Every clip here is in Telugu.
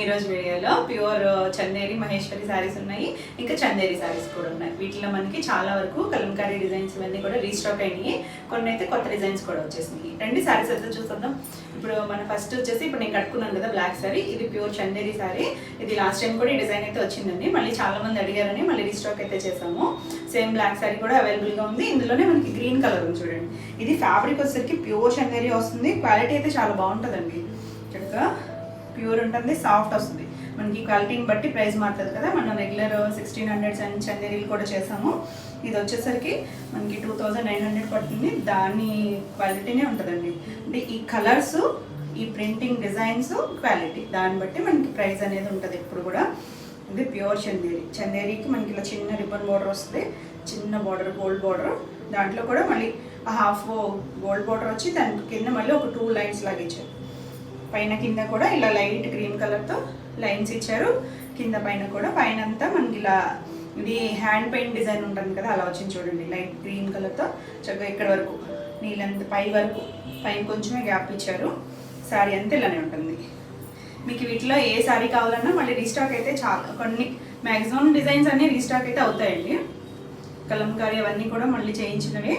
ఈరోజు వీడియోలో ప్యూర్ చందేరి మహేశ్వరి శారీస్ ఉన్నాయి, ఇంకా చందేరి శారీస్ కూడా ఉన్నాయి. వీటిలో మనకి చాలా వరకు కలంకారీ డిజైన్స్ ఇవన్నీ కూడా రీస్టాక్ అయినాయి. కొన్ని అయితే కొత్త డిజైన్స్ కూడా వచ్చేసినాయి. రెండు శారీస్ అయితే చూద్దాం. ఇప్పుడు మన ఫస్ట్ వచ్చేసి ఇప్పుడు నేను కట్టుకున్నాను కదా బ్లాక్ శారీ, ఇది ప్యూర్ చందేరి శారీ. ఇది లాస్ట్ టైం కూడా ఈ డిజైన్ అయితే వచ్చిందండి. మళ్ళీ చాలా మంది అడిగారని మళ్ళీ రీస్టాక్ అయితే చేసాము. సేమ్ బ్లాక్ శారీ కూడా అవైలబుల్గా ఉంది. ఇందులోనే మనకి గ్రీన్ కలర్ ఉంది చూడండి. ఇది ఫ్యాబ్రిక్ వచ్చేసరికి ప్యూర్ చందేరి వస్తుంది. క్వాలిటీ అయితే చాలా బాగుంటుందండి. చక్కగా ప్యూర్ ఉంటుంది, సాఫ్ట్ వస్తుంది. మనకి క్వాలిటీని బట్టి ప్రైస్ మారుతుంది కదా. మనం రెగ్యులర్ 1600 చందేరీలు కూడా చేసాము. ఇది వచ్చేసరికి మనకి 2900 పడుతుంది. దాని క్వాలిటీనే ఉంటుందండి. అంటే ఈ కలర్స్, ఈ ప్రింటింగ్ డిజైన్స్, క్వాలిటీ దాన్ని బట్టి మనకి ప్రైస్ అనేది ఉంటుంది ఎప్పుడు కూడా. ఇది ప్యూర్ చందేరి. చందేరికి మనకి ఇలా చిన్న రిబ్బన్ బార్డర్ వస్తుంది, చిన్న బార్డర్, గోల్డ్ బార్డర్. దాంట్లో కూడా మళ్ళీ హాఫ్ గోల్డ్ బార్డర్ వచ్చి దాని కింద మళ్ళీ ఒక 2 లైన్స్ లాగా ఇచ్చారు. పైన కింద కూడా ఇలా లైట్ గ్రీన్ కలర్తో లైన్స్ ఇచ్చారు. కింద పైన కూడా పైన అంతా మనకి ఇలా ఇది హ్యాండ్ పెయింట్ డిజైన్ ఉంటుంది కదా, అలా వచ్చింది చూడండి. లైట్ గ్రీన్ కలర్తో చక్కగా ఇక్కడ వరకు నీళ్ళంత పై వరకు పైన కొంచెమే గ్యాప్ ఇచ్చారు. శారీ అంతా ఇలానే ఉంటుంది. మీకు వీటిలో ఏ శారీ కావాలన్నా మళ్ళీ రీస్టాక్ అయితే చాలా కొన్ని మ్యాక్సిమం డిజైన్స్ అన్నీ రీస్టాక్ అయితే అవుతాయండి. కలంకారీ అవన్నీ కూడా మళ్ళీ చేయించినవి.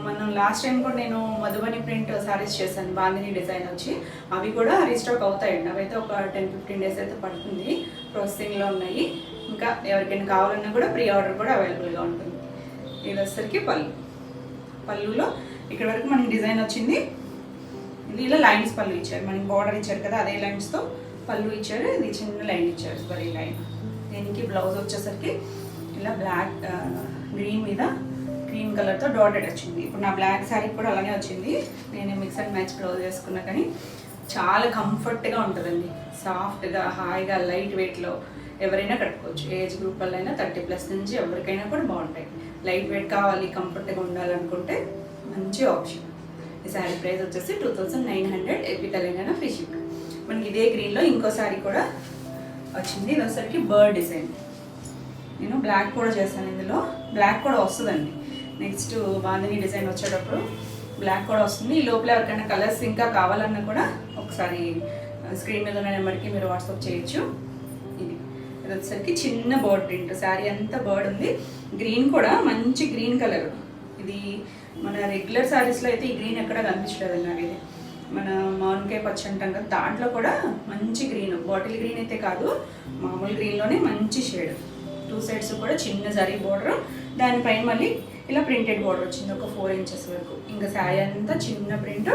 మనం లాస్ట్ టైం కూడా నేను మధుబని ప్రింట్ శారీస్ చేశాను, బాందిని డిజైన్ వచ్చి. అవి కూడా రీస్టాక్ అవుతాయండి. అవైతే ఒక 10-15 డేస్ అయితే పడుతుంది, ప్రాసెసింగ్లో ఉన్నాయి. ఇంకా ఎవరికైనా కావాలన్నా కూడా ప్రీ ఆర్డర్ కూడా అవైలబుల్గా ఉంటుంది. ఇది వచ్చేసరికి పళ్ళులో ఇక్కడ వరకు మనకి డిజైన్ వచ్చింది. ఇది ఇలా లైన్స్ పళ్ళు ఇచ్చారు, మనకి బార్డర్ ఇచ్చారు కదా, అదే లైన్స్తో పళ్ళు ఇచ్చారు. ఇది చిన్న లైన్ ఇచ్చారు, వరీ లైన్. దీనికి బ్లౌజ్ వచ్చేసరికి ఇలా బ్లాక్ గ్రీన్ మీద క్రీమ్ కలర్తో డాటెడ్ వచ్చింది. ఇప్పుడు నా బ్లాక్ శారీ కూడా అలానే వచ్చింది. నేను మిక్స్ అండ్ మ్యాచ్ బ్లౌజ్ వేసుకున్నా కానీ చాలా కంఫర్ట్గా ఉంటుందండి. సాఫ్ట్గా, హాయిగా, లైట్ వెయిట్లో ఎవరైనా కట్టుకోవచ్చు. ఏజ్ గ్రూప్ వాళ్ళైనా 30+ నుంచి ఎవరికైనా కూడా బాగుంటాయి. లైట్ వెయిట్ కావాలి, కంఫర్ట్గా ఉండాలనుకుంటే మంచి ఆప్షన్. ఈ శారీ ప్రైస్ వచ్చేసి 2900 ఏపీ తెలంగాణ ఫ్రీ షిప్. మనకి ఇదే గ్రీన్లో ఇంకో శారీ కూడా వచ్చింది. ఇది వచ్చేసరికి బర్డ్ డిజైన్. నేను బ్లాక్ కూడా చేశాను, ఇందులో బ్లాక్ కూడా వస్తుందండి. నెక్స్ట్ బాందిని డిజైన్ వచ్చేటప్పుడు బ్లాక్ కూడా వస్తుంది. ఈ లోపల ఎవరికైనా కలర్స్ ఇంకా కావాలన్నా కూడా ఒకసారి స్క్రీన్ మీద ఉన్న నెంబర్కి మీరు వాట్సాప్ చేయొచ్చు. ఇది వచ్చేసరికి చిన్న బర్డ్ ప్రింట్. శారీ అంతా బర్డ్ ఉంది. గ్రీన్ కూడా మంచి గ్రీన్ కలర్. ఇది మన రెగ్యులర్ శారీస్లో అయితే ఈ గ్రీన్ ఎక్కడ కనిపించలేదు నాకు. ఇది మన మామిడికాయ పచ్చి అంటాం కదా, దాంట్లో కూడా మంచి గ్రీన్, బాటిల్ గ్రీన్ అయితే కాదు, మామూలు గ్రీన్లోనే మంచి షేడ్. 2 సైడ్స్ కూడా చిన్న జరీ బోర్డర్, దానిపైన మళ్ళీ ఇలా ప్రింటెడ్ బోర్డర్ వచ్చింది ఒక 4 ఇంచెస్ వరకు. ఇంకా శారీ అంతా చిన్న ప్రింట్,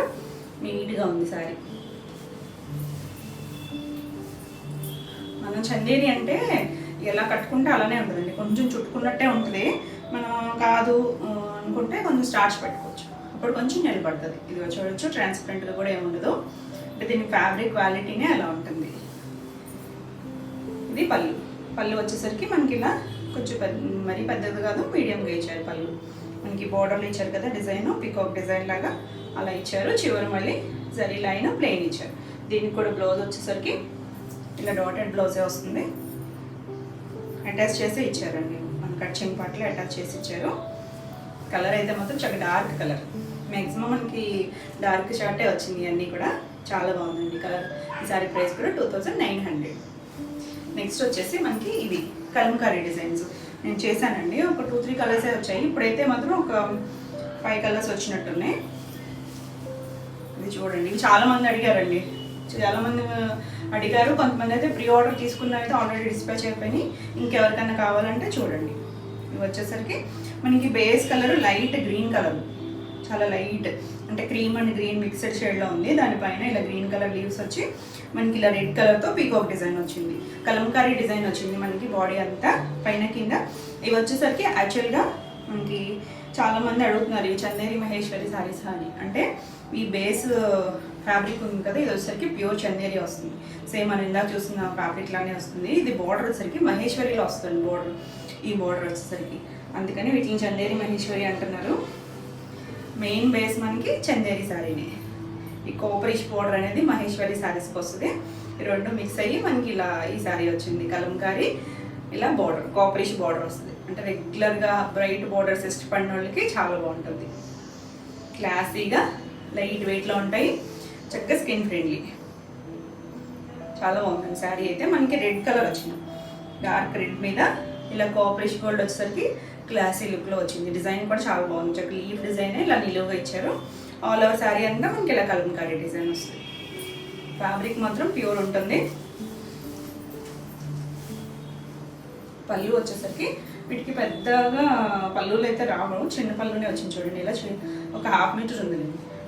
నీట్గా ఉంది శారీ. మనం చందేరి అంటే ఎలా కట్టుకుంటే అలానే ఉంటుందండి, కొంచెం చుట్టుకున్నట్టే ఉంటుంది. మనం కాదు అనుకుంటే కొంచెం స్టార్చ్ పెట్టుకోవచ్చు, అప్పుడు కొంచెం నిలబడుతుంది. ఇది చూడొచ్చు, ట్రాన్స్పరెంట్గా కూడా ఏముండదు. అంటే దీని ఫ్యాబ్రిక్ క్వాలిటీనే అలా ఉంటుంది. ఇది పళ్ళు వచ్చేసరికి మనకి ఇలా కొంచెం మరీ పెద్దది కాదు, మీడియంగా ఇచ్చారు పళ్ళు. మనకి బోర్డర్లు ఇచ్చారు కదా డిజైన్, పికాక్ డిజైన్ లాగా అలా ఇచ్చారు. చివరి మళ్ళీ జరీ లైన్ ప్లెయిన్ ఇచ్చారు. దీనికి కూడా బ్లౌజ్ వచ్చేసరికి ఇలా డాటెడ్ బ్లౌజే వస్తుంది. అటాచ్ చేసి ఇచ్చారండి, మన కట్చింగ్ పార్ట్లో అటాచ్ చేసి ఇచ్చారు. కలర్ అయితే మాత్రం చాలా డార్క్ కలర్. మ్యాక్సిమం మనకి డార్క్ షార్టే వచ్చింది. అన్నీ కూడా చాలా బాగుందండి కలర్. ఈ సారీ ప్రైస్ కూడా 2900. నెక్స్ట్ వచ్చేసి మనకి ఇవి కలంకారీ డిజైన్స్ నేను చేశానండి. ఒక 2-3 కలర్సే వచ్చాయి. ఇప్పుడైతే మాత్రం ఒక 5 కలర్స్ వచ్చినట్టున్నాయి. ఇది చూడండి, ఇవి చాలామంది అడిగారండి, చాలామంది అడిగారు. కొంతమంది అయితే ప్రీ ఆర్డర్ తీసుకున్న అయితే ఆల్రెడీ డిస్పాచ్ అయిపోయినాయి. ఇంకెవరికైనా కావాలంటే చూడండి. ఇవి వచ్చేసరికి మనకి base colour light green colour, చాలా లైట్, అంటే క్రీమ్ అండ్ గ్రీన్ మిక్స్డ్ షేడ్లో ఉంది. దానిపైన ఇలా గ్రీన్ కలర్ లీవ్స్ వచ్చి మనకి ఇలా రెడ్ కలర్తో పీకాక్ డిజైన్ వచ్చింది. కలంకారీ డిజైన్ వచ్చింది మనకి బాడీ అంతా పైన కింద. ఇవి వచ్చేసరికి యాక్చువల్గా మనకి చాలామంది అడుగుతున్నారు ఈ చందేరి మహేశ్వరి శారీస్ అని. అంటే ఈ బేస్ ఫ్యాబ్రిక్ ఉంది కదా, ఇది వచ్చేసరికి ప్యూర్ చందేరి వస్తుంది. సేమ్ మనం ఇందాక చూసిన ఫ్యాబ్రిక్ లానే వస్తుంది. ఇది బార్డర్ వచ్చేసరికి మహేశ్వరిలో వస్తుంది బార్డర్, ఈ బార్డర్ వచ్చేసరికి. అందుకని వీటిని చందేరి మహేశ్వరి అంటున్నారు. మెయిన్ బేస్ మనకి చందేరి శారీనే. ఈ కోపరిష్ బోర్డర్ అనేది మహేశ్వరి శారీస్కి వస్తుంది. ఈ రెండు మిక్స్ అయ్యి మనకి ఇలా ఈ శారీ వచ్చింది. కలంకారీ ఇలా బోర్డర్, కోపరిష్ బోర్డర్ వస్తుంది. అంటే రెగ్యులర్గా బ్రైట్ బోర్డర్స్ ఇష్టపడిన వాళ్ళకి చాలా బాగుంటుంది. క్లాసీగా లైట్ వెయిట్లో ఉంటాయి, చక్కగా స్కిన్ ఫ్రెండ్లీ. చాలా బాగుంటుంది శారీ అయితే. మనకి రెడ్ కలర్ వచ్చింది, డార్క్ రెడ్ మీద ఇలా కాపరిష్ గోల్డ్ వచ్చేసరికి క్లాసీ లుక్లో వచ్చింది. డిజైన్ కూడా చాలా బాగుంది, చక్కగా లీఫ్ డిజైన్ ఇలా నిలువుగా ఇచ్చారు. ఆల్ ఓవర్ శారీ అంతా మనకి ఇలా కలంకారీ డిజైన్ వస్తుంది. ఫ్యాబ్రిక్ మాత్రం ప్యూర్ ఉంటుంది. పళ్ళు వచ్చేసరికి వీటికి పెద్దగా పళ్ళులు అయితే రావు, చిన్న పళ్ళునే వచ్చింది చూడండి. ఇలా ఒక 1/2 మీటర్ ఉంది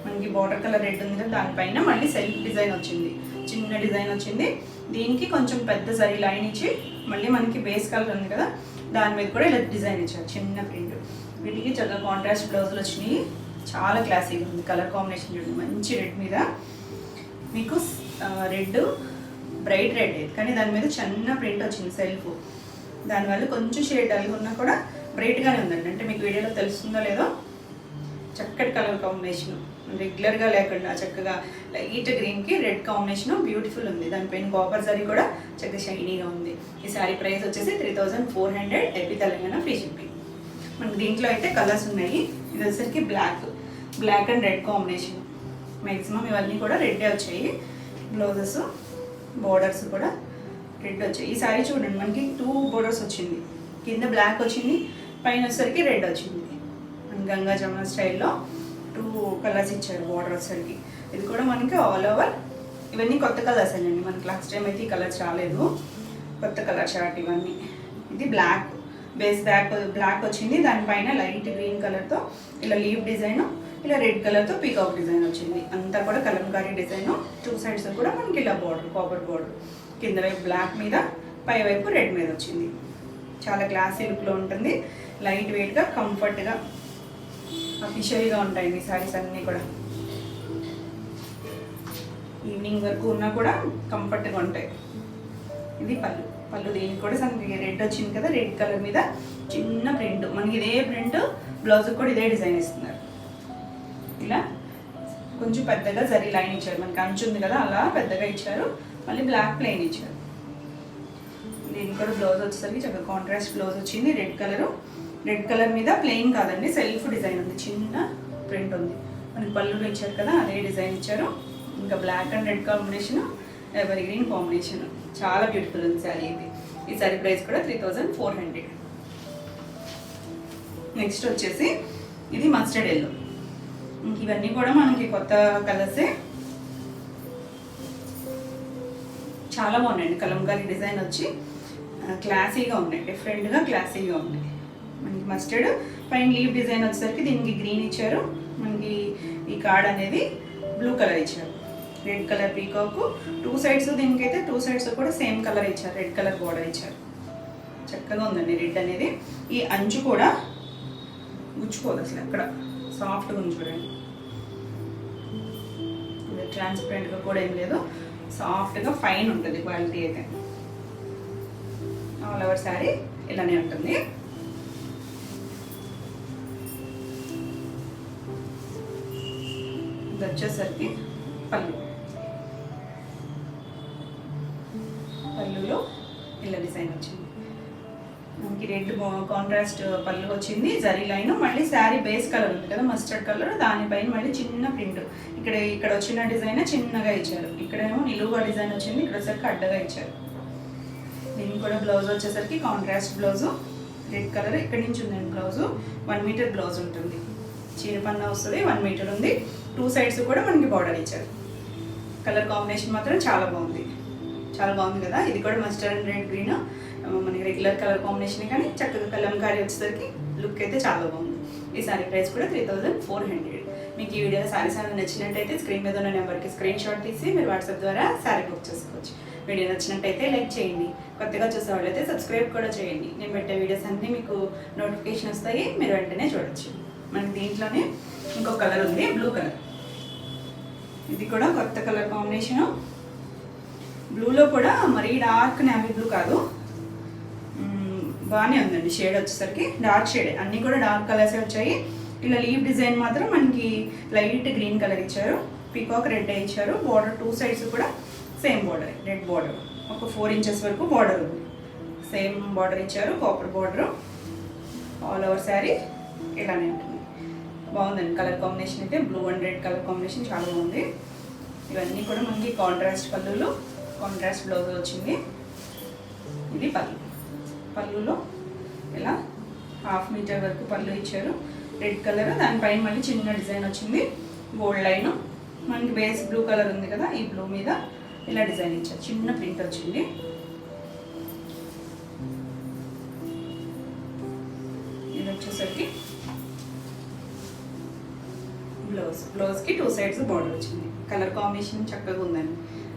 మనకి. బార్డర్ కలర్ రెడ్ ఉంది కదా, దానిపైన మళ్ళీ సెల్ఫ్ డిజైన్ వచ్చింది, చిన్న డిజైన్ వచ్చింది. దీనికి కొంచెం పెద్ద జరీ లైన్ ఇచ్చి మళ్ళీ మనకి బేస్ కలర్ ఉంది కదా, దాని మీద కూడా ఇలా డిజైన్ ఇచ్చారు, చిన్న ప్రింట్. వీటికి చక్కగా కాంట్రాస్ట్ బ్లౌజులు వచ్చినాయి, చాలా క్లాసీగా ఉంది. కలర్ కాంబినేషన్ చూడండి, మంచి రెడ్ మీద మీకు రెడ్ బ్రైట్ రెడ్ కానీ దాని మీద చిన్న ప్రింట్ వచ్చింది సెల్ఫ్. దానివల్ల కొంచెం షేడ్ డల్గా ఉన్నా కూడా బ్రైట్గానే ఉందండి. అంటే మీకు వీడియోలో తెలుస్తుందో లేదో, చక్కటి కలర్ కాంబినేషన్, రెగ్యులర్గా లేకుండా చక్కగా లైట్ గ్రీన్కి రెడ్ కాంబినేషన్ బ్యూటిఫుల్ ఉంది. దానిపైన కాపర్ జరీ కూడా చక్కగా షైనీగా ఉంది. ఈ శారీ ప్రైస్ వచ్చేసి 3400 ఏపీ తెలంగాణ ఫ్రీ షిప్పింగ్. మనకి దీంట్లో అయితే కలర్స్ ఉన్నాయి. ఇది వచ్చేసరికి black and red combination. Maximum ఇవన్నీ కూడా రెడ్డే వచ్చాయి. బ్లౌజెస్ బోర్డర్స్ కూడా రెడ్ వచ్చాయి. ఈ శారీ చూడండి, మనకి 2 బోర్డర్స్ వచ్చింది, కింద బ్లాక్ వచ్చింది, పైన వచ్చేసరికి రెడ్ వచ్చింది. గంగా జమున స్టైల్లో 2 కలర్స్ ఇచ్చారు బోర్డర్ వచ్చేసరికి. ఇది కూడా మనకి ఆల్ ఓవర్ ఇవన్నీ కొత్త కలర్స్ అండి. మనకి లాస్ట్ టైం అయితే ఈ కలర్స్ రాలేదు, కొత్త కలర్ షార్ట్ ఇవన్నీ. ఇది బ్లాక్ బేస్ బ్లాక్ వచ్చింది, దానిపైన లైట్ గ్రీన్ కలర్తో ఇలా లీవ్ డిజైన్, ఇలా రెడ్ కలర్తో పీకాక్ డిజైన్ వచ్చింది. అంతా కూడా కలంకారీ డిజైన్. 2 సైడ్స్ కూడా మనకి ఇలా బార్డర్, కాపర్ బార్డర్, కింద వైపు బ్లాక్ మీద, పై వైపు రెడ్ మీద వచ్చింది. చాలా క్లాసీ లుక్లో ఉంటుంది, లైట్ వెయిట్గా, కంఫర్ట్గా, అఫీషియల్గా ఉంటాయి ఈ శారీస్ అన్నీ కూడా. ఈవినింగ్ వరకు ఉన్నా కూడా కంఫర్ట్గా ఉంటాయి. ఇది పళ్ళు దీనికి కూడా సంథింగ్ రెడ్ వచ్చింది కదా, రెడ్ కలర్ మీద చిన్న ప్రింట్. మనకి ఇదే ప్రింట్ బ్లౌజ్కి కూడా ఇదే డిజైన్ ఇస్తున్నారు. ఇలా కొంచెం పెద్దగా జరీ లైన్ ఇచ్చారు, మనకి అంచు ఉంది కదా అలా పెద్దగా ఇచ్చారు. మళ్ళీ బ్లాక్ ప్లెయిన్ ఇచ్చారు. దీనికి కూడా బ్లౌజ్ వచ్చేసరికి చక్కగా కాంట్రాస్ట్ బ్లౌజ్ వచ్చింది. రెడ్ కలర్ మీద ప్లెయిన్ కాదండి, సెల్ఫ్ డిజైన్ ఉంది, చిన్న ప్రింట్ ఉంది. మనకి పళ్ళులో ఇచ్చారు కదా అదే డిజైన్ ఇచ్చారు. ఇంకా బ్లాక్ అండ్ రెడ్ కాంబినేషన్, ఎవరి గ్రీన్ కాంబినేషన్, చాలా బ్యూటిఫుల్ ఉంది శారీ ఇది. ఈ శారీ ప్రైస్ కూడా 3400. నెక్స్ట్ వచ్చేసి ఇది మస్టర్డ్ ఎల్లో. ఇవన్నీ కూడా మనకి కొత్త కలర్సే, చాలా బాగున్నాయండి. కలంకారీ డిజైన్ వచ్చి క్లాసీగా ఉన్నాయి, డిఫరెంట్గా క్లాసీగా ఉన్నాయి. మనకి మస్టర్డ్ పైన లీవ్ డిజైన్ వచ్చేసరికి దీనికి గ్రీన్ ఇచ్చారు. మనకి ఈ కార్డ్ అనేది బ్లూ కలర్ ఇచ్చారు, రెడ్ కలర్ పీకాక్. 2 సైడ్స్, దీనికైతే 2 సైడ్స్ కూడా సేమ్ కలర్ ఇచ్చారు, రెడ్ కలర్ బోర్డర్ ఇచ్చారు. చక్కగా ఉందండి రెడ్ అనేది. ఈ అంచు కూడా గుచ్చుకోదు అసలు, అక్కడ సాఫ్ట్గా ఉంది చూడండి. ట్రాన్స్పరెంట్గా కూడా ఏం లేదు, సాఫ్ట్గా ఫైన్ ఉంటుంది క్వాలిటీ అయితే. ఆల్ ఓవర్ శారీ ఇలానే ఉంటుంది. ఇది వచ్చేసరికి పళ్ళులో ఇలా డిజైన్ వచ్చింది. మనకి రెడ్ కాంట్రాస్ట్ పళ్ళు వచ్చింది, జరీ లైన్. మళ్ళీ శారీ బేస్ కలర్ ఉంది కదా మస్టర్డ్ కలర్, దానిపైన మళ్ళీ చిన్న ప్రింట్. ఇక్కడ వచ్చిన డిజైన్ చిన్నగా ఇచ్చారు, ఇక్కడేమో నిలువుగా డిజైన్ వచ్చింది, ఇక్కడ వచ్చేసరికి అడ్డగా ఇచ్చారు. దీనికి కూడా బ్లౌజ్ వచ్చేసరికి కాంట్రాస్ట్ బ్లౌజు, రెడ్ కలర్. ఇక్కడి నుంచి ఉందండి బ్లౌజు, 1 మీటర్ బ్లౌజ్ ఉంటుంది. చీరపన్నా వస్తుంది, 1 మీటర్ ఉంది. 2 సైడ్స్ కూడా మనకి బార్డర్ ఇచ్చారు. కలర్ కాంబినేషన్ మాత్రం చాలా బాగుంది, చాలా బాగుంది కదా. ఇది కూడా మస్టర్డ్ అండ్ రెడ్ గ్రీన్, మనకి రెగ్యులర్ కలర్ కాంబినేషన్ కానీ చక్కగా కలంకారీ వచ్చేసరికి లుక్ అయితే చాలా బాగుంది. ఈ శారీ ప్రైస్ కూడా 3400. మీకు ఈ వీడియోలో శారీస్ అనేది నచ్చినట్టయితే స్క్రీన్ మీద ఉన్న నెంబర్కి స్క్రీన్ షాట్ తీసి మీరు వాట్సాప్ ద్వారా శారీ బుక్ చేసుకోవచ్చు. వీడియో నచ్చినట్టయితే లైక్ చేయండి, కొత్తగా చూసేవాళ్ళైతే సబ్స్క్రైబ్ కూడా చేయండి. నేను పెట్టే వీడియోస్ అన్నీ మీకు నోటిఫికేషన్ వస్తాయి, మీరు వెంటనే చూడొచ్చు. మనకి దీంట్లోనే ఇంకొక కలర్ ఉంది, బ్లూ కలర్. ఇది కూడా కొత్త కలర్ కాంబినేషను. బ్లూలో కూడా మరీ డార్క్ నేవీ బ్లూ కాదు, బాగానే ఉందండి. షేడ్ వచ్చేసరికి డార్క్ షేడ్, అన్నీ కూడా డార్క్ కలర్సే వచ్చాయి. ఇలా లీవ్ డిజైన్ మాత్రం మనకి లైట్ గ్రీన్ కలర్ ఇచ్చారు, పీకాక్ రెడ్ ఇచ్చారు. బార్డర్ 2 సైడ్స్ కూడా సేమ్ బార్డర్, రెడ్ బార్డర్, ఒక 4 ఇంచెస్ వరకు బార్డర్ ఉంది. సేమ్ బార్డర్ ఇచ్చారు, copper border. All over sari ఇలానే ఉంటుంది. బాగుందండి కలర్ కాంబినేషన్ అయితే. Blue and red colour combination చాలా బాగుంది. ఇవన్నీ కూడా మనకి కాంట్రాస్ట్ పళ్ళులు, కాంట్రాస్ట్ బ్లౌజ్ వచ్చింది. ఇది పళ్ళు. పళ్ళులో ఇలా 1/2 మీటర్ వరకు పళ్ళు ఇచ్చారు, రెడ్ కలర్. దానిపైన మళ్ళీ చిన్న డిజైన్ వచ్చింది, గోల్డ్ లైన్. మనకి బేస్ బ్లూ కలర్ ఉంది కదా, ఈ బ్లూ మీద ఇలా డిజైన్ ఇచ్చారు, చిన్న ప్రింట్ వచ్చింది. ఇది వచ్చేసరికి బ్లౌజ్కి 2 సైడ్స్ బార్డర్ వచ్చింది. కలర్ కాంబినేషన్ చక్కగా ఉందండి.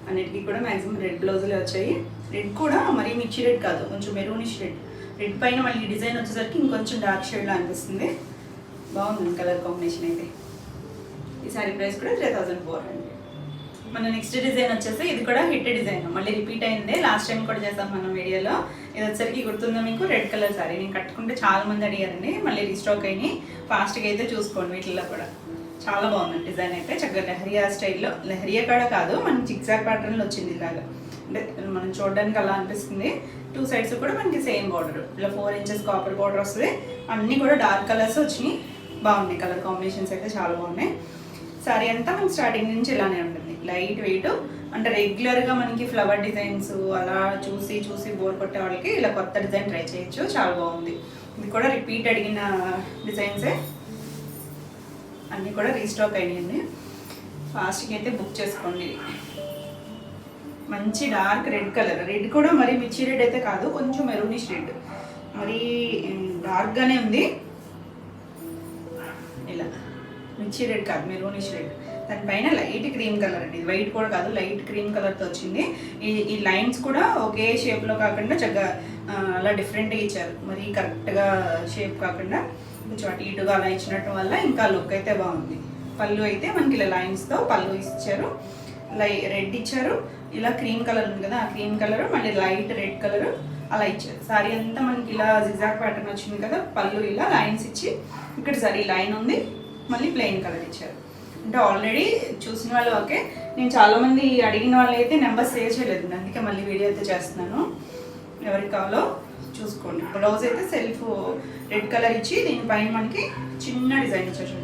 అన్నిటికీ కూడా మ్యాక్సిమం రెడ్ బ్లౌజులే వచ్చాయి. రెడ్ కూడా మరీ మిర్చి రెడ్ కాదు, కొంచెం మెరూనిష్ రెడ్. రెడ్ పైన మళ్ళీ డిజైన్ వచ్చేసరికి ఇంకొంచెం డార్క్ షేడ్లో అనిపిస్తుంది. బాగుంది కలర్ కాంబినేషన్ అయితే. ఈ సారీ ప్రైస్ కూడా 3400. మన నెక్స్ట్ డిజైన్ వచ్చేసి ఇది కూడా హిట్ డిజైన్, మళ్ళీ రిపీట్ అయింది. లాస్ట్ టైం కూడా చేస్తాం మనం వీడియోలో. ఇది వచ్చేసరికి గుర్తుందా మీకు? రెడ్ కలర్ సారీ నేను కట్టుకుంటే చాలా మంది అడిగారండి, మళ్ళీ రీస్టాక్ అయినాయి. ఫాస్ట్గా అయితే చూసుకోండి. వీటిల్లో కూడా చాలా బాగుంది డిజైన్ అయితే. చక్కగా లెహరియా స్టైల్లో, లెహరియా కూడా కాదు, మనకి జిగ్జాగ్ ప్యాటర్న్లో వచ్చింది ఇలాగా. అంటే మనం చూడడానికి అలా అనిపిస్తుంది. 2 సైడ్స్ కూడా మనకి సేమ్ బార్డర్, ఇలా 4 ఇంచెస్ కాపర్ బార్డర్ వస్తుంది. అన్నీ కూడా డార్క్ కలర్స్ వచ్చినాయి. బాగున్నాయి కలర్ కాంబినేషన్స్ అయితే, చాలా బాగున్నాయి. సారీ అంతా మనకి స్టార్టింగ్ నుంచి ఇలానే ఉంటుంది, లైట్ వెయిట్. అంటే రెగ్యులర్గా మనకి ఫ్లవర్ డిజైన్స్ అలా చూసి చూసి బోర్ కొట్టే వాళ్ళకి ఇలా కొత్త డిజైన్ ట్రై చేయొచ్చు, చాలా బాగుంది. ఇది కూడా రిపీట్ అడిగిన డిజైన్సే, అన్నీ కూడా రీస్టాక్ అయినాయండి. ఫాస్ట్గా అయితే బుక్ చేసుకోండి. మంచి డార్క్ రెడ్ కలర్, రెడ్ కూడా మరీ మిర్చి రెడ్ అయితే కాదు, కొంచెం మెరూనిష్ రెడ్, మరీ డార్క్గానే ఉంది. ఇలా మిర్చి రెడ్ కాదు, మెరూనిష్ రెడ్. దానిపైన లైట్ క్రీమ్ కలర్ అండి, వైట్ కూడా కాదు, లైట్ క్రీమ్ కలర్తో వచ్చింది. ఈ లైన్స్ కూడా ఒకే షేప్లో కాకుండా చక్కగా అలా డిఫరెంట్గా ఇచ్చారు, మరి కరెక్ట్గా షేప్ కాకుండా కొంచెం అటు ఇటుగా అలా ఇచ్చినట్టు వల్ల ఇంకా లుక్ అయితే బాగుంది. పళ్ళు అయితే మనకి ఇలా లైన్స్తో పళ్ళు ఇచ్చారు, రెడ్ ఇచ్చారు. ఇలా క్రీమ్ కలర్ ఉంది కదా, ఆ క్రీమ్ కలర్ మళ్ళీ లైట్ రెడ్ కలర్ అలా ఇచ్చారు. సారీ అంతా మనకి ఇలా జిగ్జాగ్ ప్యాటర్న్ వచ్చింది కదా, పళ్ళు ఇలా లైన్స్ ఇచ్చి ఇక్కడ సరీ లైన్ ఉంది, మళ్ళీ ప్లెయిన్ కలర్ ఇచ్చారు. అంటే ఆల్రెడీ చూసిన వాళ్ళు ఓకే, నేను చాలామంది అడిగిన వాళ్ళు అయితే నెంబర్ సేవ్ చేయలేదు, అందుకే మళ్ళీ వీడియో అయితే చేస్తున్నాను. ఎవరికి కావాలో చూసుకోండి. బ్లౌజ్ అయితే సెల్ఫ్ రెడ్ కలర్ ఇచ్చి దీనిపైన మనకి చిన్న డిజైన్ ఇచ్చారు,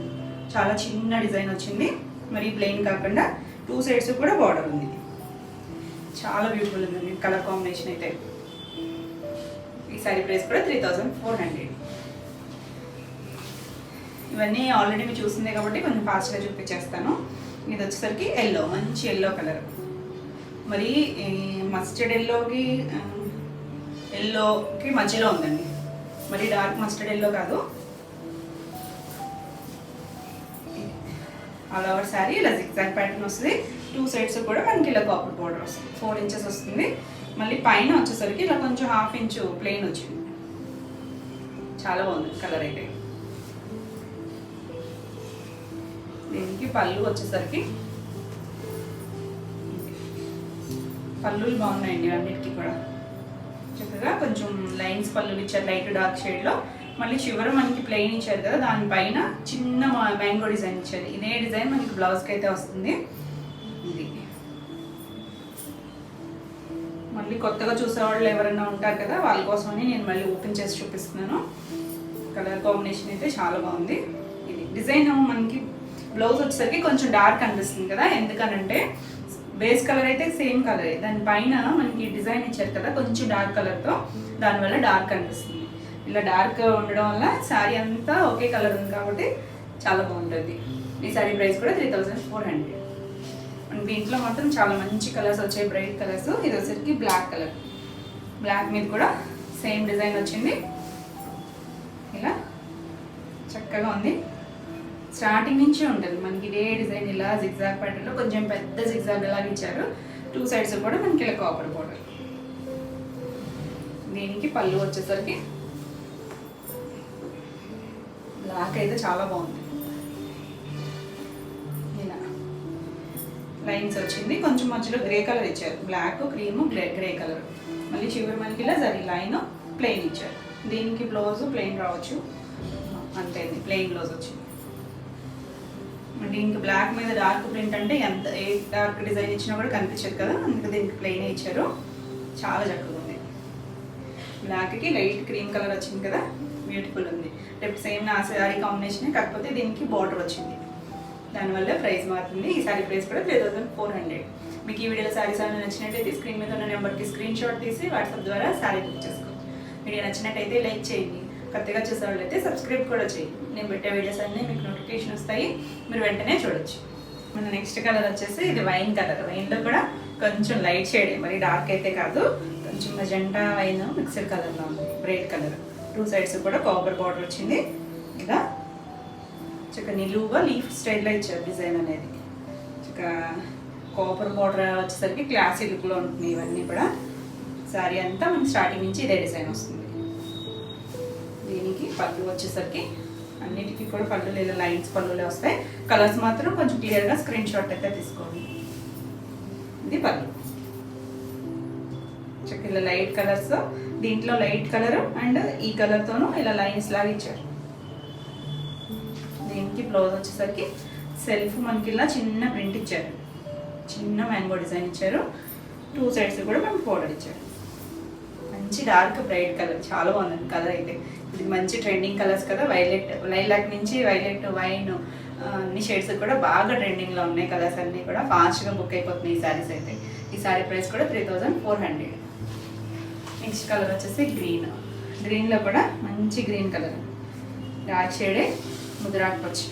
చాలా చిన్న డిజైన్ వచ్చింది. మరి ప్లెయిన్ కాకుండా 2 సైడ్స్ కూడా బార్డర్ ఉంది, చాలా బ్యూటిఫుల్ ఉందండి కలర్ కాంబినేషన్ అయితే. ఈ సారీ ప్రైస్ కూడా 3400. ఇవన్నీ ఆల్రెడీ మీరు చూసిందే కాబట్టి కొంచెం ఫాస్ట్గా చూపించేస్తాను. ఇది వచ్చేసరికి ఎల్లో, మంచి ఎల్లో కలర్, మరి మస్టర్డ్ ఎల్లోకి మధ్యలో ఉందండి, మరి డార్క్ మస్టర్డ్ ఎల్లో కాదు. ఆల్ ఓవర్ శారీ ఇలా జిగ్జాగ్ ప్యాటర్న్ వస్తుంది. 2 సైడ్స్ కూడా మనకి ఇలా కాపర్ బోర్డర్ వస్తుంది, 4 ఇంచెస్ వస్తుంది. మళ్ళీ పైన వచ్చేసరికి ఇలా కొంచెం 1/2 ఇంచ్ ప్లెయిన్ వచ్చింది, చాలా బాగుంది కలర్ అయితే. దీనికి పళ్ళు వచ్చేసరికి పళ్ళులు బాగున్నాయండి అన్నిటికీ కూడా. చక్కగా కొంచెం లైన్స్ పళ్ళు ఇచ్చారు, లైట్ డార్క్ షేడ్లో. మళ్ళీ చివర మనకి ప్లెయిన్ ఇచ్చారు కదా, దానిపైన చిన్న మ్యాంగో డిజైన్ ఇచ్చారు. ఇదే డిజైన్ మనకి బ్లౌజ్కి అయితే వస్తుంది. ఇది మళ్ళీ కొత్తగా చూసేవాళ్ళు ఎవరైనా ఉంటారు కదా, వాళ్ళ కోసమని నేను మళ్ళీ ఓపెన్ చేసి చూపిస్తున్నాను. కలర్ కాంబినేషన్ అయితే చాలా బాగుంది. ఇది డిజైన్ మనకి బ్లౌజ్ వచ్చేసరికి కొంచెం డార్క్ అనిపిస్తుంది కదా, ఎందుకనంటే బేస్ కలర్ అయితే సేమ్ కలరే, దానిపైన మనకి డిజైన్ ఇచ్చారు కదా కొంచెం డార్క్ కలర్తో, దానివల్ల డార్క్ అనిపిస్తుంది. ఇలా డార్క్ ఉండడం వల్ల శారీ అంతా ఒకే కలర్ ఉంది కాబట్టి చాలా బాగుంటుంది. ఈ శారీ ప్రైస్ కూడా 3400. మనకి దీంట్లో మాత్రం చాలా మంచి కలర్స్ వచ్చాయి, బ్రైట్ కలర్స్. ఇది వచ్చేసరికి బ్లాక్ కలర్, బ్లాక్ మీద కూడా సేమ్ డిజైన్ వచ్చింది. ఇలా చక్కగా ఉంది, స్టార్టింగ్ నుంచి ఉంటుంది మనకి ఇదే డిజైన్. ఇలా జిగ్జాగ్ ప్యాటర్న్లో కొంచెం పెద్ద జిగ్జాగ్ లాగా ఇచ్చారు, 2 సైడ్స్ కూడా మనకి ఇలా కాపర్ బోర్డర్. దీనికి పళ్ళు వచ్చేసరికి బ్లాక్ అయితే చాలా బాగుంది, ఇలా లైన్స్ వచ్చింది. కొంచెం మధ్యలో గ్రే కలర్ ఇచ్చారు, బ్లాక్ క్రీమ్ గ్రే కలర్. మళ్ళీ చివరి మనకి ఇలా జరీ లైన్ ప్లెయిన్ ఇచ్చారు. దీనికి బ్లౌజ్ ప్లెయిన్ రావచ్చు, అంతే ప్లెయిన్ బ్లౌజ్ వచ్చింది. దీనికి బ్లాక్ మీద డార్క్ ప్రింట్ అంటే ఎంత ఏ డార్క్ డిజైన్ ఇచ్చినా కూడా కనిపించదు కదా, అందుకే దీనికి ప్లెయిన్ ఇచ్చారు. చాలా చక్కగా ఉంది. బ్లాక్కి లైట్ క్రీమ్ కలర్ వచ్చింది కదా, బ్యూటిఫుల్ ఉంది. రేపు సేమ్ నా శారీ కాంబినేషన్, కాకపోతే దీనికి బార్డర్ వచ్చింది, దానివల్ల ప్రైస్ మారుతుంది. ఈ శారీ ప్రైస్ కూడా 3400. మీకు ఈ వీడియోలో శారీస్ ఏమైనా నచ్చినట్టయితే స్క్రీన్ మీద ఉన్న నెంబర్కి స్క్రీన్ షాట్ తీసి వాట్సాప్ ద్వారా శారీ బుక్ చేసుకోండి. వీడియో నచ్చినట్టయితే లైక్ చేయండి, కొత్తగా చూసే వాళ్ళైతే సబ్స్క్రైబ్ కూడా చేయండి. నేను పెట్టే వీడియోస్ అన్నీ మీకు నోటిఫికేషన్ వస్తాయి, మీరు వెంటనే చూడొచ్చు. మన నెక్స్ట్ కలర్ వచ్చేసి ఇది వైన్ కలర్. వైన్లో కూడా కొంచెం లైట్ షేడ్, మరి డార్క్ అయితే కాదు, కొంచెం మెజెంటా వైన్ మిక్సర్ కలర్లో ఉంది, బ్రైట్ కలర్. 2 సైడ్స్ కూడా కాపర్ బార్డర్ వచ్చింది. ఇలా చక్కగా నిలువుగా లీఫ్ స్టైల్లో ఇచ్చారు డిజైన్ అనేది. చక్కగా కాపర్ బార్డర్ వచ్చేసరికి క్లాసీ లుక్లో ఉంటుంది. ఇవన్నీ కూడా శారీ అంతా మనకి స్టార్టింగ్ నుంచి ఇదే డిజైన్ వస్తుంది. దీనికి పళ్ళు వచ్చేసరికి అన్నిటికీ కూడా పళ్ళు లేదా లైన్స్ పళ్ళులే వస్తాయి. కలర్స్ మాత్రం కొంచెం క్లియర్గా స్క్రీన్ షాట్ అయితే తీసుకోండి. ఇది పళ్ళు. చక్కగా ఇలా లైట్ కలర్స్, దీంట్లో లైట్ కలర్ అండ్ ఈ కలర్తోనూ ఇలా లైన్స్ లాగా ఇచ్చారు. దీనికి బ్లౌజ్ వచ్చేసరికి సెల్ఫ్ మనకి ఇలా చిన్న ప్రింట్ ఇచ్చారు, చిన్న మ్యాంగో డిజైన్ ఇచ్చారు. 2 సైడ్స్ కూడా మనకి బోర్డర్ ఇచ్చారు. మంచి డార్క్ బ్రైట్ కలర్, చాలా బాగుంది కలర్ అయితే. ఇది మంచి ట్రెండింగ్ కలర్స్ కదా, వైలెట్, లైలాక్ నుంచి వైలెట్, వైన్, అన్ని షేడ్స్ కూడా బాగా ట్రెండింగ్లో ఉన్నాయి. కలర్స్ అన్నీ కూడా ఫాస్ట్గా బుక్ అయిపోతున్నాయి ఈ శారీస్ అయితే. ఈ శారీ ప్రైస్ కూడా 3400. నెక్స్ట్ కలర్ వచ్చేసి గ్రీన్. గ్రీన్లో కూడా మంచి గ్రీన్ కలర్, డార్క్ షేడే ముద్రాకు పచ్చి.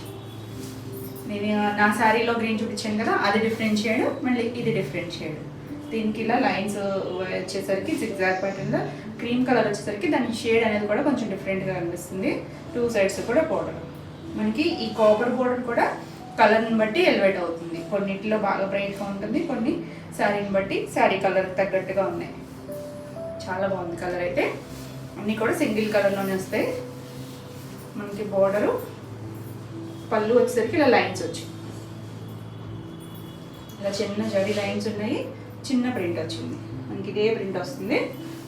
నేను నా శారీలో గ్రీన్ చూపించాను కదా, అది డిఫరెంట్ షేడ్, మళ్ళీ ఇది డిఫరెంట్ షేడ్. దీనికి ఇలా లైన్స్ వచ్చేసరికి జిగ్జాగ్ ప్యాటర్న్లో, క్రీమ్ కలర్ వచ్చేసరికి దాని షేడ్ అనేది కూడా కొంచెం డిఫరెంట్గా అనిపిస్తుంది. 2 సైడ్స్ కూడా బోర్డర్. మనకి ఈ కాపర్ బోర్డర్ కూడా కలర్ని బట్టి ఎలివేట్ అవుతుంది. కొన్నిటిలో బాగా బ్రైట్గా ఉంటుంది, కొన్ని శారీని బట్టి శారీ కలర్ తగ్గట్టుగా ఉన్నాయి. చాలా బాగుంది కలర్ అయితే. అన్నీ కూడా సింగిల్ కలర్లోనే వస్తాయి. మనకి బోర్డరు, పళ్ళు వచ్చేసరికి ఇలా లైన్స్ వచ్చి, ఇలా చిన్న జడి లైన్స్ ఉన్నాయి, చిన్న ప్రింట్ వచ్చింది. మనకి ఇదే ప్రింట్ వస్తుంది.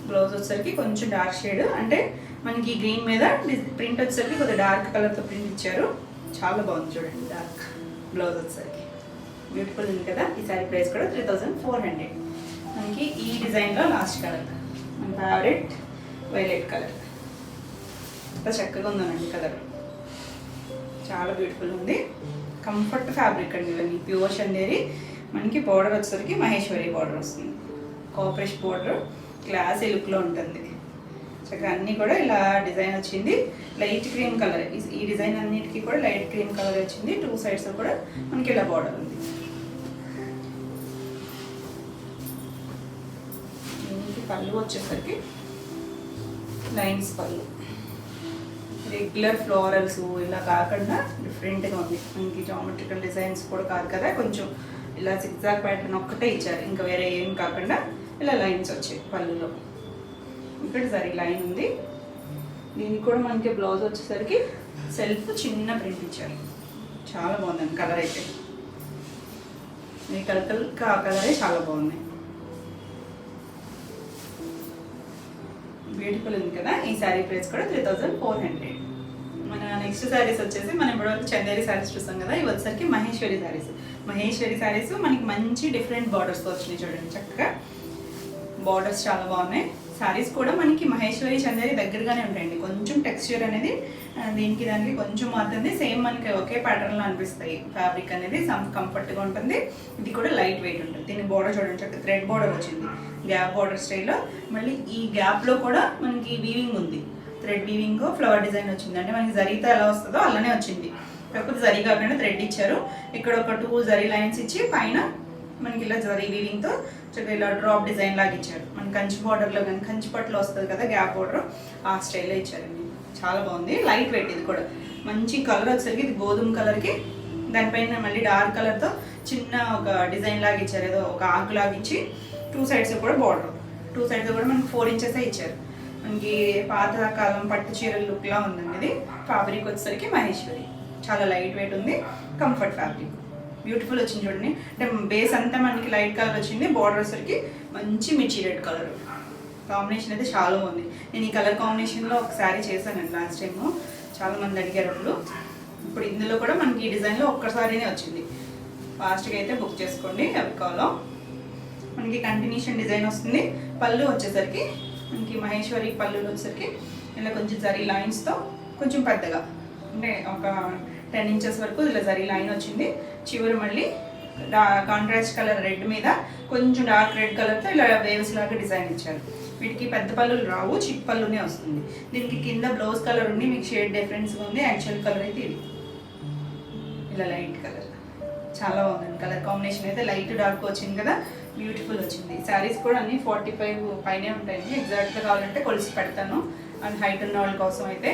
బ్లౌజ్ వచ్చేసరికి కొంచెం డార్క్ షేడ్, అంటే మనకి గ్రీన్ మీద ప్రింట్ వచ్చేసరికి కొద్దిగా డార్క్ కలర్తో ప్రింట్ ఇచ్చారు. చాలా బాగుంది చూడండి. డార్క్ బ్లౌజ్ వచ్చేసరికి బ్యూటిఫుల్ ఉంది కదా. ఈ శారీ ప్రైస్ కూడా 3400. మనకి ఈ డిజైన్లో లాస్ట్ కలర్ మన ఫేవరెట్ వైలెట్ కలర్. అంత చక్కగా ఉందనండి కలర్, చాలా బ్యూటిఫుల్ ఉంది. కంఫర్ట్ ఫ్యాబ్రిక్ అండి ఇవన్నీ, ప్యూర్ చందేరి. మనకి బార్డర్ వచ్చేసరికి మహేశ్వరి బార్డర్ వస్తుంది, కాపరేష్ బార్డర్, క్లాసీ లుక్లో ఉంటుంది. చక్కగా అన్నీ కూడా ఇలా డిజైన్ వచ్చింది. లైట్ క్రీమ్ కలర్, ఈ డిజైన్ అన్నిటికీ కూడా లైట్ క్రీమ్ కలర్ వచ్చింది. 2 సైడ్స్ కూడా మనకి ఇలా బార్డర్ ఉంది. దీనికి పళ్ళు వచ్చేసరికి లైన్స్ పళ్ళు, రెగ్యులర్ ఫ్లోరల్స్ ఇలా కాకుండా డిఫరెంట్గా ఉంది. మనకి జామెట్రికల్ డిజైన్స్ కూడా కాదు కదా, కొంచెం ఇలా సిగ్జాగ్ ప్యాటర్న్ ఒక్కటే ఇచ్చారు, ఇంకా వేరే ఏం కాకుండా ఇలా లైన్స్ వచ్చాయి పళ్ళులో. ఇక్కడ సరే లైన్ ఉంది. దీనికి కూడా మనకి బ్లౌజ్ వచ్చేసరికి సెల్ఫ్ చిన్న ప్రింట్ ఇచ్చారు. చాలా బాగుందండి కలర్ అయితే. ఈ కలరే చాలా బాగున్నాయి, బ్యూటిఫుల్ ఉంది కదా. ఈ శారీ ప్రైస్ కూడా 3400. మన నెక్స్ట్ శారీస్ వచ్చేసి మనం ఇప్పటివరకు చందేరి శారీస్ చూస్తాం కదా, ఇవి వచ్చేసరికి మహేశ్వరి శారీస్. మహేశ్వరి శారీస్ మనకి మంచి డిఫరెంట్ బార్డర్స్తో వచ్చినాయి చూడండి. చక్కగా బార్డర్స్ చాలా బాగున్నాయి. శారీస్ కూడా మనకి మహేశ్వరి చందేరి దగ్గరగానే ఉంటాయండి. కొంచెం టెక్స్చర్ అనేది దీనికి దానికి కొంచెం మారుతుంది. సేమ్ మనకి ఒకే ప్యాటర్న్లో అనిపిస్తాయి. ఫ్యాబ్రిక్ అనేది కంఫర్ట్గా ఉంటుంది. ఇది కూడా లైట్ వెయిట్ ఉంటుంది. దీని బార్డర్ చూడండి, చక్కగా థ్రెడ్ బార్డర్ వచ్చింది, గ్యాప్ బార్డర్ స్టైల్లో. మళ్ళీ ఈ గ్యాప్లో కూడా మనకి వీవింగ్ ఉంది, థ్రెడ్ వీవింగ్, ఫ్లవర్ డిజైన్ వచ్చింది. అంటే మనకి జరీతో ఎలా వస్తుందో అలానే వచ్చింది, కాకపోతే జరీ కాకుండా థ్రెడ్ ఇచ్చారు. ఇక్కడ ఒక 2 జరీ లైన్స్ ఇచ్చి పైన మనకి ఇలా జరీ వీవింగ్తో చక్కగా ఇలా డ్రాప్ డిజైన్ లాగా ఇచ్చారు. మన కంచి బార్డర్లో కానీ కంచి పట్టులో వస్తుంది కదా గ్యాప్ బార్డర్, ఆ స్టైల్లో ఇచ్చారండి. చాలా బాగుంది, లైట్ వెయిట్. ఇది కూడా మంచి కలర్ వచ్చేసరికి ఇది గోధుమ కలర్కి, దానిపైన మళ్ళీ డార్క్ కలర్తో చిన్న ఒక డిజైన్ లాగా ఇచ్చారు, ఏదో ఒక ఆకు లాగా ఇచ్చి 2 సైడ్స్ కూడా బార్డర్, 2 సైడ్స్ కూడా మనకి 4 ఇంచెస్ ఇచ్చారు. మనకి పాతకాలం పట్టు చీరల లుక్లా ఉందండి. ఇది ఫ్యాబ్రిక్ వచ్చేసరికి మహేశ్వరి, చాలా లైట్ వెయిట్ ఉంది, కంఫర్ట్ ఫ్యాబ్రిక్, బ్యూటిఫుల్ వచ్చింది చూడండి. అంటే బేస్ అంతా మనకి లైట్ కలర్ వచ్చింది, బార్డర్ వచ్చేసరికి మంచి మిర్చి రెడ్ కలర్. కాంబినేషన్ అయితే చాలా బాగుంది. నేను ఈ కలర్ కాంబినేషన్లో ఒక శారీ చేశానండి లాస్ట్ టైము, చాలామంది అడిగారు అప్పుడు. ఇప్పుడు ఇందులో కూడా మనకి ఈ డిజైన్లో ఒక్కసారినే వచ్చింది. ఫాస్ట్గా అయితే బుక్ చేసుకోండి ఎవరి కావాలో. మనకి కంటిన్యూషన్ డిజైన్ వస్తుంది. పళ్ళు వచ్చేసరికి మనకి మహేశ్వరి పళ్ళులు వచ్చేసరికి ఇలా కొంచెం జరీ లైన్స్తో కొంచెం పెద్దగా, అంటే ఒక 10 ఇంచెస్ వరకు ఇలా జరీ లైన్ వచ్చింది. చివరి మళ్ళీ కాంట్రాస్ట్ కలర్ రెడ్ మీద కొంచెం డార్క్ రెడ్ కలర్తో ఇలా వేవ్స్ లాగా డిజైన్ ఇచ్చారు. వీటికి పెద్ద పళ్ళులు రావు, చిక్ పళ్ళునే వస్తుంది. దీనికి కింద బ్లౌజ్ కలర్ ఉంది, మీకు షేడ్ డిఫరెన్స్గా ఉంది. యాక్చువల్ కలర్ అయితే ఇది ఇలా లైట్ కలర్, చాలా బాగుంది కలర్ కాంబినేషన్ అయితే. లైట్ డార్క్ వచ్చింది కదా, బ్యూటిఫుల్ వచ్చింది. శారీస్ కూడా అన్ని 45 పైనే ఉంటాయండి. ఎగ్జాక్ట్గా కావాలంటే కొలిసి పెడతాను. అండ్ హైట్ ఉన్న వాళ్ళ కోసం అయితే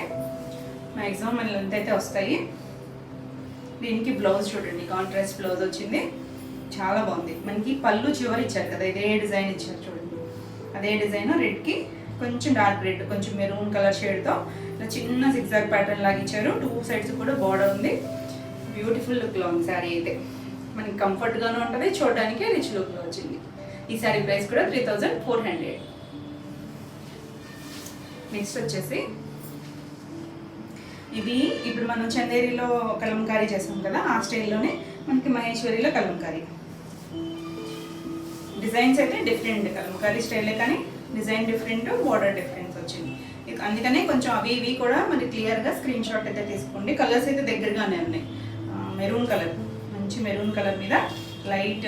మ్యాక్సిమం మన లెంత్ అయితే వస్తాయి. దీనికి బ్లౌజ్ చూడండి, కాంట్రాస్ట్ బ్లౌజ్ వచ్చింది, చాలా బాగుంది. మనకి పళ్ళు చివరి ఇచ్చారు కదా, ఇదే డిజైన్ ఇచ్చారు చూడండి. అదే డిజైన్ రెడ్కి కొంచెం డార్క్ రెడ్, కొంచెం మెరూన్ కలర్ షేడ్తో ఇలా చిన్న సిగ్జాగ్ ప్యాటర్న్ లాగా ఇచ్చారు. 2 సైడ్స్ కూడా బార్డర్ ఉంది. బ్యూటిఫుల్ లుక్లో ఉంది శారీ అయితే. మనకి కంఫర్ట్గానే ఉంటుంది, చూడడానికి రిచ్ లుక్లో వచ్చింది. ఈ శారీ ప్రైస్ కూడా 3400. నెక్స్ట్ వచ్చేసి ఇది ఇప్పుడు మనం చందేరిలో కలంకారీ చేసాం కదా, ఆ స్టైల్లోనే మనకి మహేశ్వరిలో కలంకారీ. డిజైన్స్ అయితే డిఫరెంట్, కలంకారీ స్టైలే కానీ డిజైన్ డిఫరెంట్, బోర్డర్ డిఫరెన్స్ వచ్చింది. అందుకనే కొంచెం అవి ఇవి కూడా మరి క్లియర్గా స్క్రీన్ షాట్ అయితే తీసుకోండి. కలర్స్ అయితే దగ్గరగానే ఉన్నాయి. మెరూన్ కలర్, మంచి మెరూన్ కలర్ మీద లైట్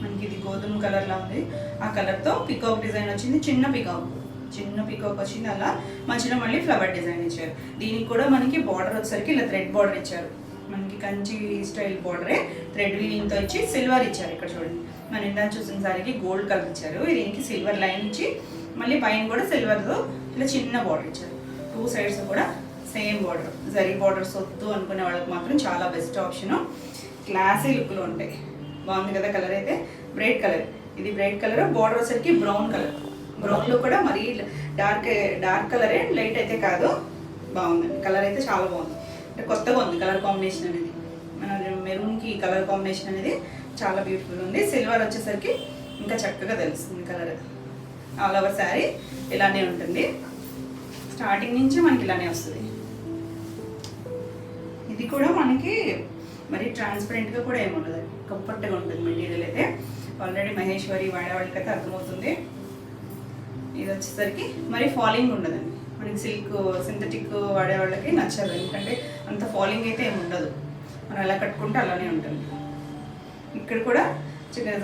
మనకి ఇది గోధుమ కలర్లా ఉంది. ఆ కలర్తో పికాక్ డిజైన్ వచ్చింది, చిన్న పికాక్ వచ్చింది. అలా మధ్యలో మళ్ళీ ఫ్లవర్ డిజైన్ ఇచ్చారు. దీనికి కూడా మనకి బార్డర్ వచ్చేసరికి ఇలా థ్రెడ్ బార్డర్ ఇచ్చారు. మనకి కంచి స్టైల్ బార్డరే థ్రెడ్ వీవింగ్తో ఇచ్చి సిల్వర్ ఇచ్చారు. ఇక్కడ చూడండి, మనం ఇందాక చూసిన సారికి గోల్డ్ కలర్ ఇచ్చారు. దీనికి సిల్వర్ లైన్ ఇచ్చి మళ్ళీ పైన కూడా సిల్వర్తో ఇలా చిన్న బార్డర్ ఇచ్చారు. 2 సైడ్స్ కూడా సేమ్ బార్డర్. జరీ బార్డర్స్ వద్దు అనుకునే వాళ్ళకి మాత్రం చాలా బెస్ట్ ఆప్షను. క్లాసీ లుక్లో ఉంటాయి. బాగుంది కదా కలర్ అయితే. బ్రైట్ కలర్, ఇది బ్రైట్ కలర్. బార్డర్ వచ్చేసరికి బ్రౌన్ కలర్. బ్రౌన్లో కూడా మరీ డార్క్ కలరే, లైట్ అయితే కాదు. బాగుందండి కలర్ అయితే, చాలా బాగుంది. అంటే కొత్తగా ఉంది కలర్ కాంబినేషన్ అనేది. మన మెరూన్కి కలర్ కాంబినేషన్ అనేది చాలా బ్యూటిఫుల్ ఉంది. సిల్వర్ వచ్చేసరికి ఇంకా చక్కగా తెలుస్తుంది కలర్. ఆల్ ఓవర్ శారీ ఇలానే ఉంటుంది. స్టార్టింగ్ నుంచి మనకి ఇలానే వస్తుంది. ఇది కూడా మనకి మరి ట్రాన్స్పరెంట్గా కూడా ఏముండదు, కంఫర్ట్గా ఉంటుంది మెటీరియల్ అయితే. ఆల్రెడీ మహేశ్వరి వాడే వాళ్ళకైతే అర్థమవుతుంది. ఇది వచ్చేసరికి మరి ఫాలింగ్ ఉండదండి. మనకి సిల్క్ సింథటిక్ వాడే వాళ్ళకి నచ్చదు, ఎందుకంటే అంత ఫాలింగ్ అయితే ఏమి ఉండదు. మనం ఎలా కట్టుకుంటే అలానే ఉంటుంది. ఇక్కడ కూడా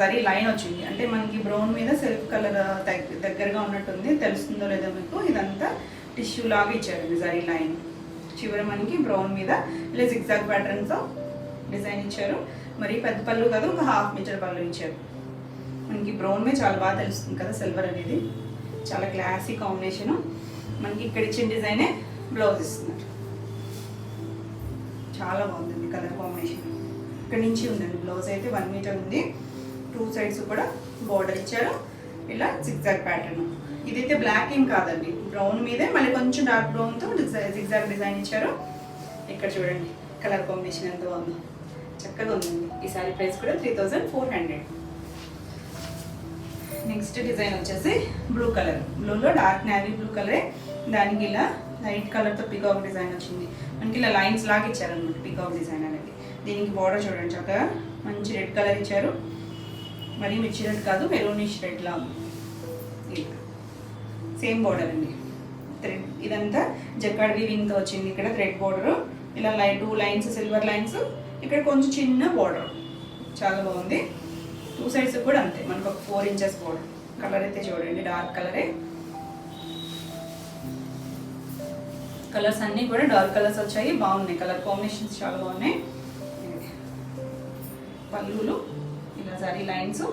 జరీ లైన్ వచ్చింది, అంటే మనకి బ్రౌన్ మీద సిల్క్ కలర్ దగ్గరగా ఉన్నట్టుంది. తెలుస్తుందో లేదో మీకు. ఇదంతా టిష్యూ లాగా ఇచ్చారు జరీ లైన్. చివరి మనకి బ్రౌన్ మీద ఇలా జిగ్జాగ్ ప్యాటర్న్తో డిజైన్ ఇచ్చారు. మరి పెద్ద పళ్ళు కాదు, ఒక 1/2 మీటర్ పళ్ళు ఇచ్చారు. మనకి బ్రౌన్ మీద చాలా బాగా తెలుస్తుంది కదా సిల్వర్ అనేది. చాలా క్లాసీ కాంబినేషను. మనకి ఇక్కడ ఇచ్చిన డిజైనే బ్లౌజ్ ఇస్తున్నారు. చాలా బాగుందండి కలర్ కాంబినేషన్. ఇక్కడ నుంచి ఉందండి బ్లౌజ్ అయితే 1 మీటర్ ఉంది. 2 సైడ్స్ కూడా బార్డర్ ఇచ్చారు, ఇలా జిగ్జాగ్ ప్యాటర్న్. ఇదైతే బ్లాక్ ఏం కాదండి, బ్రౌన్ మీదే మళ్ళీ కొంచెం డార్క్ బ్రౌన్తో జిగ్జాగ్ డిజైన్ ఇచ్చారు. ఇక్కడ చూడండి కలర్ కాంబినేషన్ ఎంత బాగుందో, చక్కగా ఉందండి. ఈ సారీ ప్రైస్ కూడా 3400. నెక్స్ట్ డిజైన్ వచ్చేసి బ్లూ కలర్. బ్లూలో డార్క్ నేవీ బ్లూ కలరే, దానికి ఇలా లైట్ కలర్తో పికాక్ డిజైన్ వచ్చింది. మనకి ఇలా లైన్స్ లాగా ఇచ్చారనమాట పికాక్ డిజైన్ అనేది. దీనికి బార్డర్ చూడండి చక్కగా మంచి రెడ్ కలర్ ఇచ్చారు. మరి మిర్చి రెడ్ కాదు, మెరూనిష్ రెడ్లా ఉంది. ఇలా సేమ్ బార్డర్ అండి. థ్రెడ్ ఇదంతా జకార్డ్ వీవింగ్తో వచ్చింది. ఇక్కడ థ్రెడ్ బార్డరు, ఇలా 2 లైన్స్ సిల్వర్ లైన్స్, ఇక్కడ కొంచెం చిన్న బార్డర్. చాలా బాగుంది. 2 సైడ్స్ కూడా అంతే, మనకు ఒక 4 ఇంచెస్ బార్డర్. కలర్ అయితే చూడండి డార్క్ కలరే. కలర్స్ అన్నీ కూడా డార్క్ కలర్స్ వచ్చాయి, బాగున్నాయి. కలర్ కాంబినేషన్స్ చాలా బాగున్నాయి. పళ్ళులు ఇలా జరీ లైన్స్,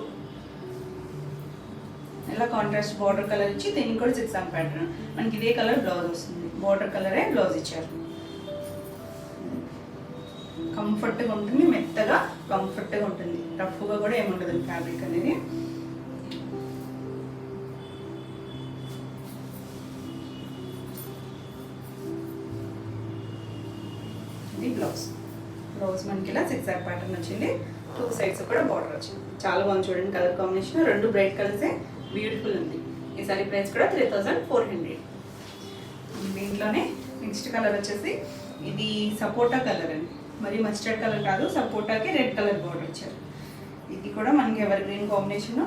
ఇలా కాంట్రాస్ట్ బార్డర్ కలర్ ఇచ్చి దీనికి కూడా జిగ్జాగ్ ప్యాటర్న్. మనకి ఇదే కలర్ బ్లౌజ్ వస్తుంది, బార్డర్ కలరే బ్లౌజ్ ఇచ్చారు. కంఫర్ట్గా ఉంటుంది, మెత్తగా కంఫర్ట్గా ఉంటుంది. రఫ్గా కూడా ఏముండదు ఫ్యాబ్రిక్ అనేది. ఇది బ్లౌజ్ మనకి ఇలా జిగ్జాగ్ ప్యాటర్న్ వచ్చింది. 2 సైడ్స్ కూడా బార్డర్ వచ్చింది. చాలా బాగుంది చూడండి కలర్ కాంబినేషన్. 2 బ్రైట్ కలర్సే, బ్యూటిఫుల్ ఉంది. ఈ సారీ ప్రైస్ కూడా 3400. దీంట్లోనే నెక్స్ట్ కలర్ వచ్చేసి ఇది సపోటా కలర్ అండి. మరి మస్టర్డ్ కలర్ కాదు, సపోటాకి రెడ్ కలర్ బార్డర్ ఇచ్చారు. ఇది కూడా మనకి ఎవర్ గ్రీన్ కాంబినేషన్.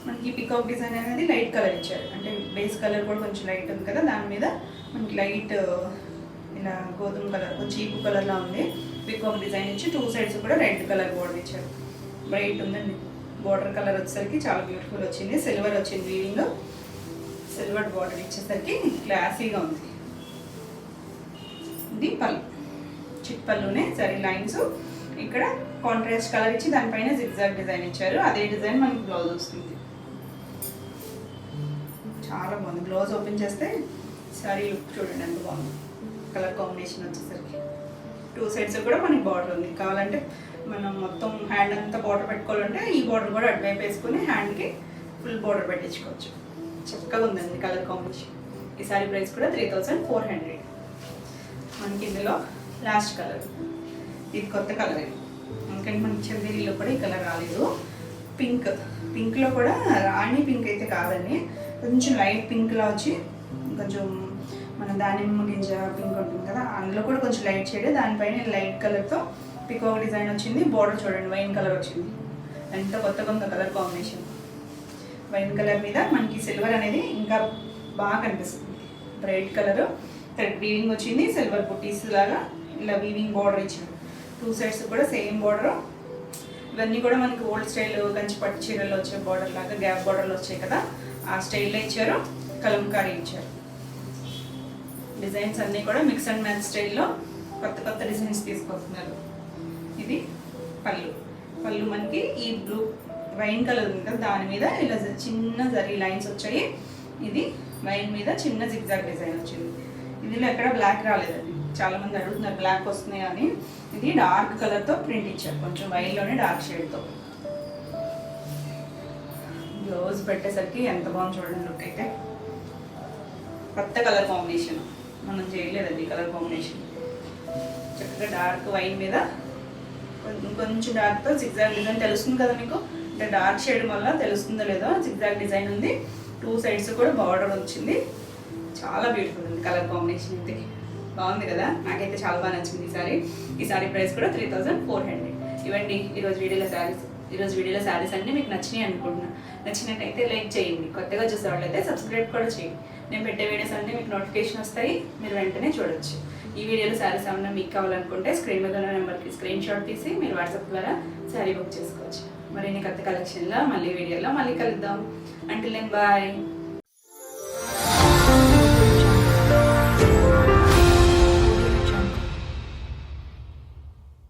మనకి పికాక్ డిజైన్ అనేది లైట్ కలర్ ఇచ్చారు, అంటే బేస్ కలర్ కూడా కొంచెం లైట్ ఉంది కదా, దాని మీద మనకి లైట్ ఇలా గోధుమ కలర్ కొంచెం చీపు కలర్లా ఉంది. పికాక్ డిజైన్ ఇచ్చి 2 సైడ్స్ కూడా రెడ్ కలర్ బోర్డర్ ఇచ్చారు. బ్రైట్ ఉందండి. బోర్డర్ కలర్ వచ్చేసరికి చాలా బ్యూటిఫుల్ వచ్చింది. సిల్వర్ వచ్చింది వీవింగ్. సిల్వర్ బోర్డర్ ఇచ్చేసరికి క్లాసీగా ఉంది. ఇది పళ్ళు, చిట్ పళ్ళునే సరే లైన్స్ ఇక్కడ కాంట్రాస్ట్ కలర్ ఇచ్చి దానిపైన జిగ్జాగ్ డిజైన్ ఇచ్చారు. అదే డిజైన్ మనకి బ్లౌజ్ వస్తుంది. చాలా బాగుంది. బ్లౌజ్ ఓపెన్ చేస్తే సారీ లుక్ చూడండి ఎంత బాగుంది. కలర్ కాంబినేషన్ వచ్చేసరికి 2 సైడ్స్ కూడా మనకి బార్డర్ ఉంది. కావాలంటే మనం మొత్తం హ్యాండ్ అంతా బార్డర్ పెట్టుకోవాలంటే ఈ బార్డర్ కూడా అటువైపు వేసుకుని హ్యాండ్కి ఫుల్ బార్డర్ పెట్టించుకోవచ్చు. చక్కగా ఉందండి కలర్ కాంబినేషన్. ఈ సారీ ప్రైస్ కూడా 3400. మనకి ఇందులో లాస్ట్ కలర్, ఇది కొత్త కలర్. ఎందుకంటే మనకి చందేరిలో కూడా ఈ కలర్ రాలేదు. పింక్, పింక్లో కూడా రాణి పింక్ అయితే కాదండి, కొంచెం లైట్ పింక్లా వచ్చి కొంచెం మన దానిమ్మ గింజ పింక్ ఉంటుంది కదా, అందులో కూడా కొంచెం లైట్ షేడ్. దానిపైన లైట్ కలర్తో పికాక్ డిజైన్ వచ్చింది. బార్డర్ చూడండి వైన్ కలర్ వచ్చింది. ఎంత కొత్తగా ఉందో కలర్ కాంబినేషన్. వైన్ కలర్ మీద మనకి సిల్వర్ అనేది ఇంకా బాగా కనిపిస్తుంది. బ్రైట్ కలర్ థ్రెడ్ వీవింగ్ వచ్చింది. సిల్వర్ బుటీస్ లాగా ఇలా వీవింగ్ బార్డర్ ఇచ్చారు. 2 సైడ్స్ కూడా సేమ్ బార్డర్. ఇవన్నీ కూడా మనకి ఓల్డ్ స్టైల్ కంచి పట్టు చీరల్లో వచ్చే బార్డర్ లాగా గ్యాప్ బార్డర్లు వచ్చాయి కదా, ఆ స్టైల్లో ఇచ్చారు. కలంకారీ ఇచ్చారు. డిజైన్స్ అన్నీ కూడా మిక్స్ అండ్ మ్యాచ్ స్టైల్లో కొత్త కొత్త డిజైన్స్ తీసుకొస్తున్నారు. ఇది పళ్ళు. పళ్ళు మనకి ఈ బ్లూ వైన్ కలర్ ఉంది కదా, దాని మీద ఇలా చిన్న జరీ లైన్స్ వచ్చాయి. ఇది వైన్ మీద చిన్న జిగ్జాగ్ డిజైన్ వచ్చింది. ఇందులో ఎక్కడ బ్లాక్ రాలేదండి. చాలామంది అడుగుతున్నారు బ్లాక్ వస్తున్నాయి అని. ఇది డార్క్ కలర్తో ప్రింట్ ఇచ్చారు, కొంచెం వైన్లోనే డార్క్ షేడ్తో. బ్లౌజ్ పెట్టేసరికి ఎంత బాగుంది చూడండి లుక్ అయితే. కొత్త కలర్ కాంబినేషన్ మనం చేయలేదండి. కలర్ కాంబినేషన్ చక్కగా డార్క్ వైన్ మీద కొంచెం డార్క్తో జిగ్జాగ్ డిజైన్ తెలుస్తుంది కదా మీకు. అంటే డార్క్ షేడ్ వల్ల తెలుస్తుందో లేదో జిగ్జాగ్ డిజైన్ ఉంది. 2 సైడ్స్ కూడా బార్డర్ వచ్చింది. చాలా బ్యూటిఫుల్ ఉంది కలర్ కాంబినేషన్. అయితే బాగుంది కదా, నాకైతే చాలా బాగా నచ్చింది ఈ సారీ ప్రైస్ కూడా 3400. ఇవ్వండి ఈరోజు వీడియోలో శారీస్ అన్నీ మీకు నచ్చినాయి అనుకుంటున్నాను. నచ్చినట్టయితే లైక్ చేయండి. కొత్తగా చూసే వాళ్ళైతే సబ్స్క్రైబ్ కూడా చేయండి. నేను పెట్టే వీడియోస్ అన్నీ మీకు నోటిఫికేషన్ వస్తాయి, మీరు వెంటనే చూడొచ్చు. ఈ వీడియోలో శారీస్ ఏమన్నా మీకు కావాలనుకుంటే స్క్రీన్ మీద ఉన్న నెంబర్కి స్క్రీన్ షాట్ తీసి మీరు వాట్సాప్ ద్వారా శారీ బుక్ చేసుకోవచ్చు. మరిన్ని కొత్త కలెక్షన్లో వీడియోలో మళ్ళీ కలుద్దాం. Until then bye.